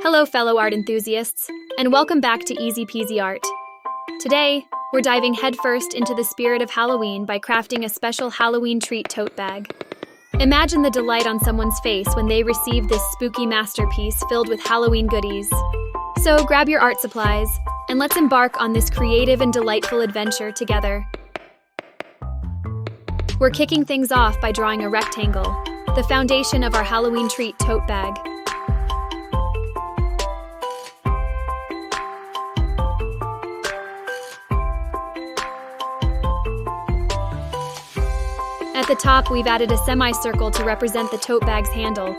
Hello fellow art enthusiasts, and welcome back to Easy Peasy Art. Today, we're diving headfirst into the spirit of Halloween by crafting a special Halloween treat tote bag. Imagine the delight on someone's face when they receive this spooky masterpiece filled with Halloween goodies. So grab your art supplies, and let's embark on this creative and delightful adventure together. We're kicking things off by drawing a rectangle, the foundation of our Halloween treat tote bag. At the top, we've added a semicircle to represent the tote bag's handle.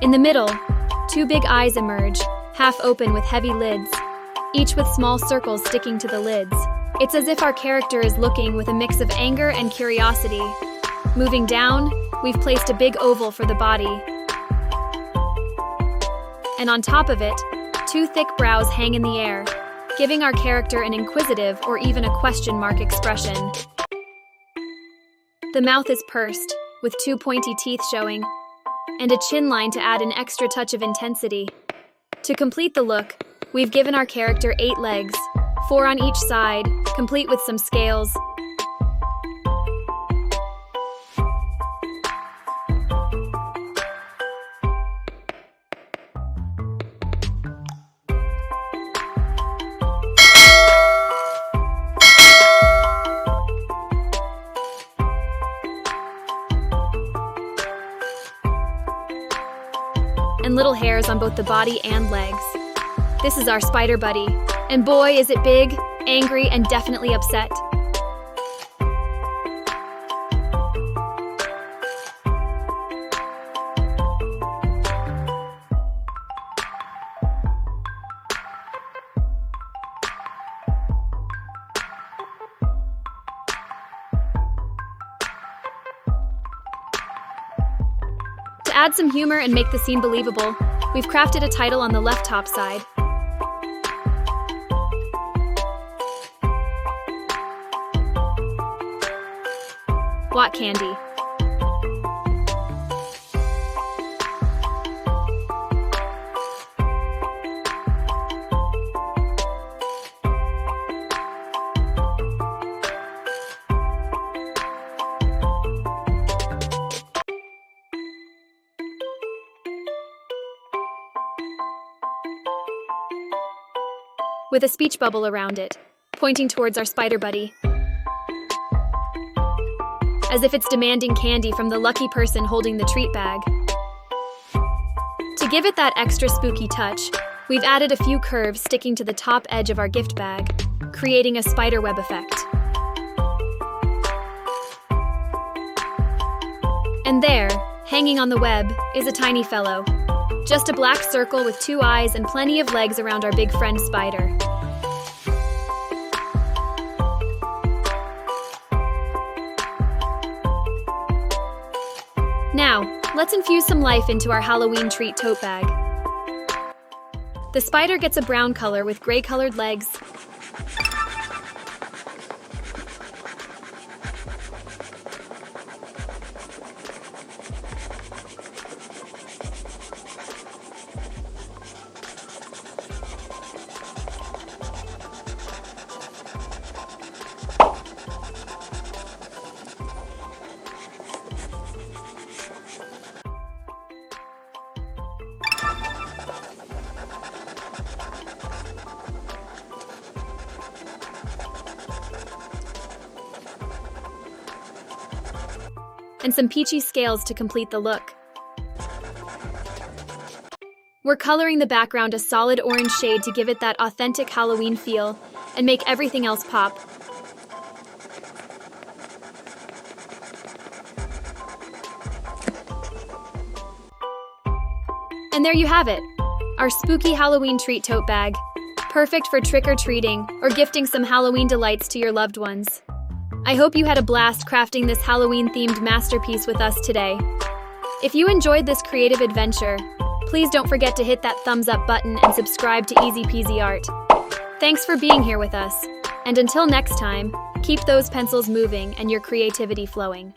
In the middle, two big eyes emerge, half open with heavy lids, each with small circles sticking to the lids. It's as if our character is looking with a mix of anger and curiosity. Moving down, we've placed a big oval for the body. And on top of it, two thick brows hang in the air, giving our character an inquisitive or even a question mark expression. The mouth is pursed, with two pointy teeth showing, and a chin line to add an extra touch of intensity. To complete the look, we've given our character 8 legs, 4 on each side, complete with some scales. And little hairs on both the body and legs. This is our spider buddy, and boy is it big, angry, and definitely upset. To add some humor and make the scene believable, we've crafted a title on the left top side. What candy? With a speech bubble around it, pointing towards our spider buddy. As if it's demanding candy from the lucky person holding the treat bag. To give it that extra spooky touch, we've added a few curves sticking to the top edge of our gift bag, creating a spider web effect. And there, hanging on the web, is a tiny fellow. Just a black circle with 2 eyes and plenty of legs around our big friend spider. Now, let's infuse some life into our Halloween treat tote bag. The spider gets a brown color with gray-colored legs. And some peachy scales to complete the look. We're coloring the background a solid orange shade to give it that authentic Halloween feel and make everything else pop. And there you have it, our spooky Halloween treat tote bag. perfect for trick-or-treating or gifting some Halloween delights to your loved ones. I hope you had a blast crafting this Halloween-themed masterpiece with us today. If you enjoyed this creative adventure, please don't forget to hit that thumbs up button and subscribe to Easy Peasy Art. Thanks for being here with us, and until next time, keep those pencils moving and your creativity flowing.